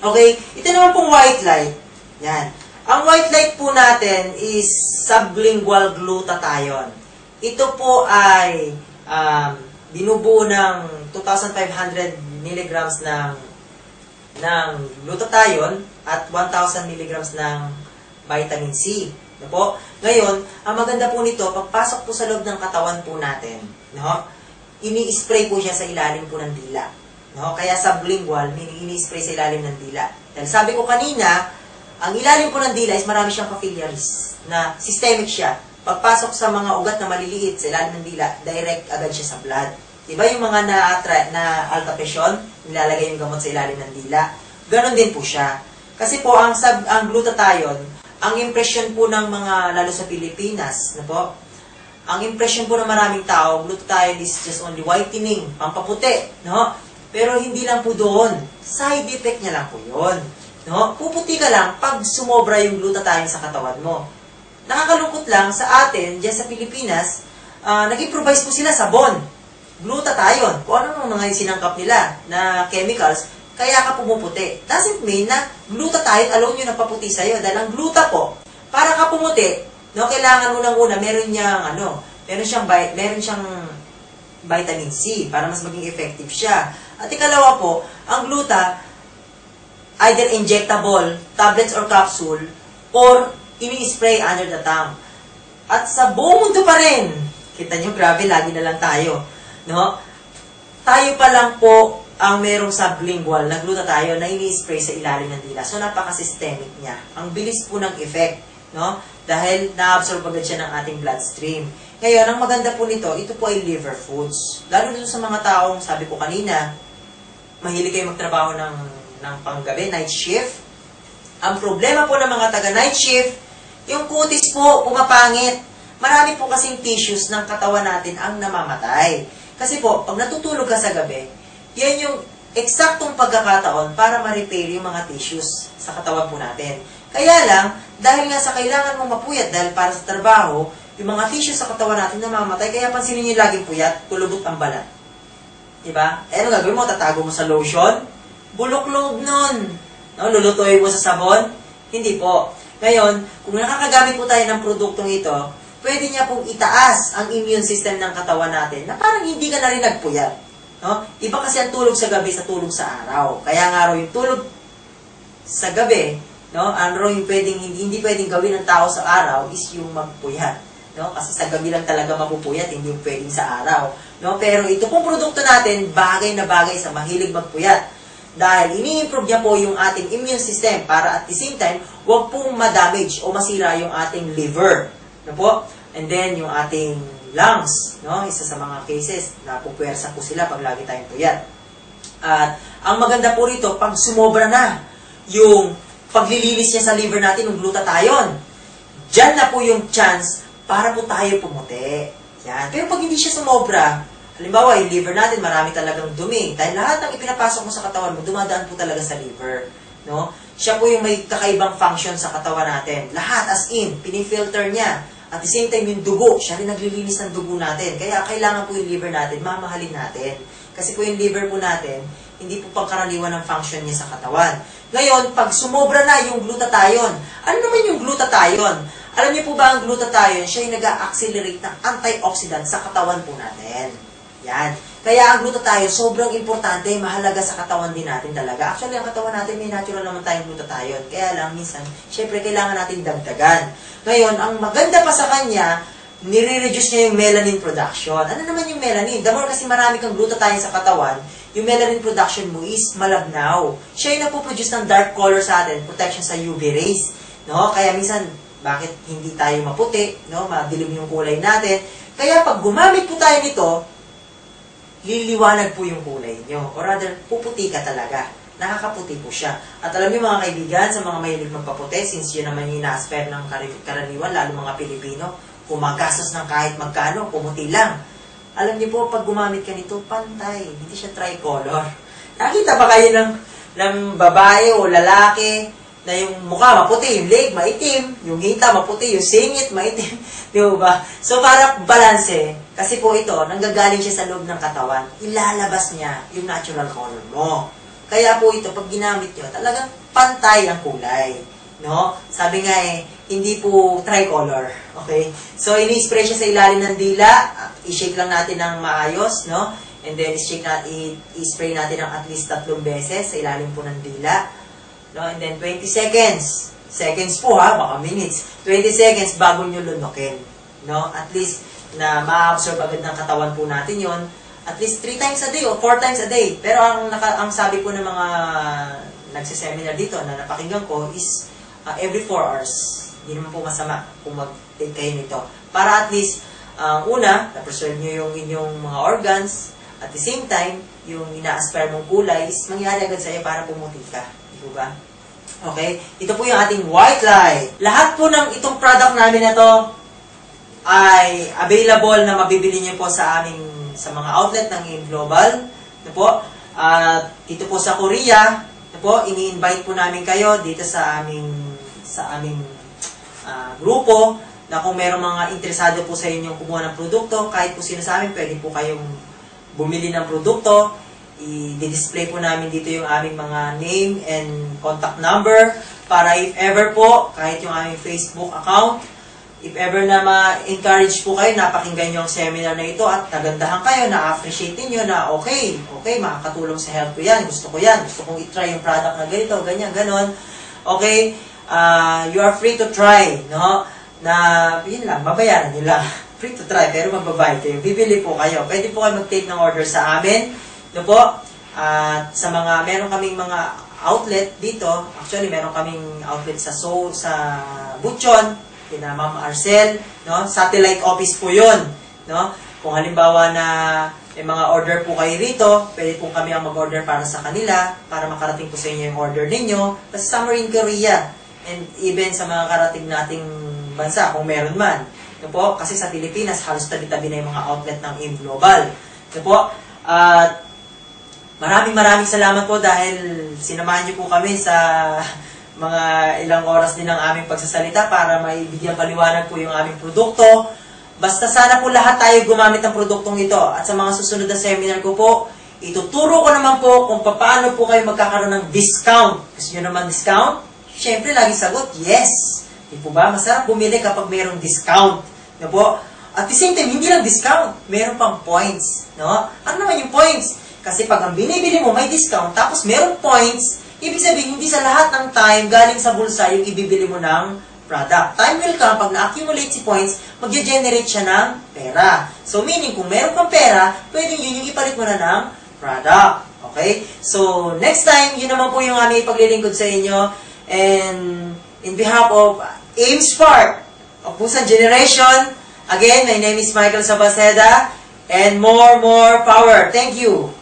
Okay? Ito naman pong white light. Yan. Ang white light po natin is sublingual glutathione. Ito po ay binubuo ng 2,500 milligrams ng glutathione at 1,000 milligrams ng vitamin C. No po? Ngayon, ang maganda po nito, pagpasok po sa loob ng katawan po natin, no? Ini-spray po siya sa ilalim po ng dila. No? Kaya sublingual, ini-spray sa ilalim ng dila. Dahil sabi ko kanina, ang ilalim po ng dila is marami siyang capillaries, na systemic siya. Pagpasok sa mga ugat na maliliit sa ilalim ng dila, direct agad siya sa blood. Diba yung mga na alta presyon, nilalagay yung gamot sa ilalim ng dila? Ganon din po siya. Kasi po, ang glutathione, ang impression po ng mga, lalo sa Pilipinas, na po, ang impression po ng maraming tao, glutathione is just only whitening, pampaputi, no? Pero hindi lang po doon. Side effect niya lang po yun. No? Puputi ka lang pag sumobra yung glutathione sa katawan mo. Nakakalungkot lang sa atin, dyan sa Pilipinas, nag-improvise po sila sabon. Glutathione. Kung ano mga sinangkap nila na chemicals, kaya ka pumuputi. Doesn't mean na glutathione alone yung nagpaputi sa'yo. Dahil ang gluta po, para ka pumuti, no, kailangan mo nang una, meron siyang vitamin C para mas maging effective siya. At ikalawa po, ang gluta, either injectable, tablets or capsule, or ini-spray under the tongue. At sa buong mundo pa rin, kita nyo, grabe, lagi na lang tayo. No? Tayo pa lang po ang merong sublingual na glutathione na ini-spray sa ilalim ng dila. So, napaka-systemic niya. Ang bilis po ng effect. No? Dahil na-absorb agad siya ng ating bloodstream. Ngayon, ang maganda po nito, ito po ay liver foods. Lalo dito sa mga taong, sabi ko kanina, mahilig kayo magtrabaho ng panggabi, night shift. Ang problema po ng mga taga-night shift, yung kutis po, pumapangit. Marami po kasing tissues ng katawan natin ang namamatay. Kasi po, pag natutulog ka sa gabi, yan yung eksaktong pagkakataon para ma-repair yung mga tissues sa katawan po natin. Kaya lang, dahil nga sa kailangan mong mapuyat, dahil para sa trabaho, yung mga tissues sa katawan natin namamatay, kaya pansinin nyo laging puyat, kulubot ang balat. Diba? Eh, ano gagawin mo? Tatago mo sa lotion? Bulok-loob nun. No? Lulutuin mo sa sabon? Hindi po. Ngayon, kung nakakagamit po tayo ng produktong ito, pwede niya pong itaas ang immune system ng katawan natin na parang hindi ka na rin nagpuyat. No? Iba kasi ang tulog sa gabi sa tulog sa araw. Kaya nga raw yung tulog sa gabi, no? Ano yung hindi pwedeng gawin ng tao sa araw is yung magpuyat. No? Kasi sa gabi lang talaga mapupuyat, hindi yung pwedeng sa araw. No? Pero ito pong produkto natin, bagay na bagay sa mahilig magpuyat. Dahil ini-improve niya po yung ating immune system para at the same time, huwag pong ma-damage o masira yung ating liver. No po? And then, yung ating lungs, no? Isa sa mga cases, napupuwersa po sila pag lagi tayong puyat. At ang maganda po rito, pag sumobra na yung paglilinis niya sa liver natin ng glutathione, dyan na po yung chance para po tayo pumuti. Yan. Pero pag hindi siya sumobra, halimbawa, yung liver natin, marami talagang dumi. Dahil lahat ng ipinapasok mo sa katawan mo, dumadaan po talaga sa liver. No? Siya po yung may kakaibang function sa katawan natin. Lahat, as in, pinifilter niya. At the same time, yung dugo, siya rin naglilinis ng dugo natin. Kaya kailangan po yung liver natin, mamahalin natin. Kasi po yung liver po natin, hindi po pangkaraniwan ng function niya sa katawan. Ngayon, pag sumobra na yung glutathione, ano naman yung glutathione? Alam niyo po ba ang glutathione, siya yung nag-accelerate ng antioxidant sa katawan po natin. Yan. Kaya ang glutathione, sobrang importante, mahalaga sa katawan din natin talaga. Actually, ang katawan natin, may natural naman tayong glutathione. Kaya lang, minsan, syempre, kailangan natin dagdagan. Ngayon, ang maganda pa sa kanya, nire-reduce niya yung melanin production. Ano naman yung melanin? The more kasi marami kang glutathione sa katawan, yung melanin production mo is malabnaw. Siya yung nagpo-produce ng dark color sa atin, protection sa UV rays. No? Kaya minsan, bakit hindi tayo maputi? No? Madilim yung kulay natin. Kaya pag gumamit po tayo nito, liliwanag po yung kulay nyo. Or rather, puputi ka talaga. Nakakaputi po siya. At alam niyo mga kaibigan, sa mga mahilig magpaputi, since yun naman yung ina-aspire ng karaniwan, lalo mga Pilipino, kumagastos ng kahit magkano, pumuti lang. Alam niyo po, pag gumamit ka nito, pantay. Hindi siya tricolor. Nakita ba kayo ng babae o lalaki na yung mukha maputi, yung leg maitim, yung hita maputi, yung singit maitim, di ba? So, para balanse, kasi po ito, nanggagaling siya sa loob ng katawan, ilalabas niya yung natural color mo. Kaya po ito, pag ginamit nyo, talagang pantay ang kulay. No? Sabi nga hindi po tricolor. Okay? So, ini-spray siya sa ilalim ng dila. I-shake lang natin ng maayos, no? And then, i-spray natin ng at least 3 beses sa ilalim po ng dila. No? And then, 20 seconds. Seconds po ha, baka minutes. 20 seconds bago nyo lunukin. No? At least, na ma-absorb agad ng katawan po natin yon. At least 3 times a day o 4 times a day. Pero ang sabi po ng mga nagsiseminar dito na napakinggan ko is every 4 hours. Hindi naman po masama kung mag-take kayo nito. Para at least, una, na-preserve nyo yung inyong mga organs. At the same time, yung ina-aspire mong kulay is mangyari agad sa'yo para pumuti ka. Di ba? Okay? Ito po yung ating white light. Lahat po ng itong product namin na to ay available na mabibili nyo po sa mga outlet ng AIM Global. Ito po. Dito po sa Korea, ito po, ini-invite po namin kayo dito sa aming grupo na kung mayroong mga interesado po sa inyong kumuha ng produkto, kahit po sino sa amin, pwede po kayong bumili ng produkto. I-display po namin dito yung aming mga name and contact number para if ever po, kahit yung aming Facebook account, if ever na ma-encourage po kayo, napakinggan nyo ang seminar na ito at nagandahan kayo, na-appreciate nyo na okay, makakatulong sa health ko yan, gusto kong i-try yung product na ganito, ganyan, ganon. Okay, you are free to try, no? Na, yun lang, babayaran nyo lang. Free to try, pero magbabayad kayo. Bibili po kayo. Pwede po kayo mag-take ng order sa amin. No po? Sa meron kaming mga outlet dito. Actually, meron kaming outlet sa Butchon, kina Ma'am Arcel, no? Satellite office po 'yon, no? Kung halimbawa na may mga order po kayo rito, pwede po kami ang mag-order para sa kanila para makarating po sa inyo yung order ninyo. Basta somewhere in Korea and even sa mga karating nating bansa kung meron man. No po? Kasi sa Pilipinas halos tabi-tabi na yung mga outlet ng AIM Global. No po? Maraming salamat po dahil sinamahan niyo po kami sa mga ilang oras din ng aming pagsasalita para maibigyan paliwanag po yung aming produkto. Basta sana po lahat tayo gumamit ng produktong ito. At sa mga susunod na seminar ko po, ituturo ko naman po kung paano po kayo magkakaroon ng discount. Gusto nyo naman discount? Siyempre, lagi sagot, yes. Di po ba? Masarap bumili kapag mayroong discount. No po? At the same time, hindi lang discount. Meron pang points. No? Ano naman yung points? Kasi pag ang binibili mo may discount, tapos meron points, ibig sabihin, hindi sa lahat ng time galing sa bulsa yung ibibili mo ng product. Time will come, pag na-accumulate si points, mag-generate siya ng pera. So, meaning, kung meron kang pera, pwedeng yun yung ipalit mo na ng product. Okay? So, next time, yun naman po yung aming ipaglilingkod sa inyo. And, in behalf of AIM Spark, of Busan Generation, again, my name is Michael Sabaceda, and more power. Thank you.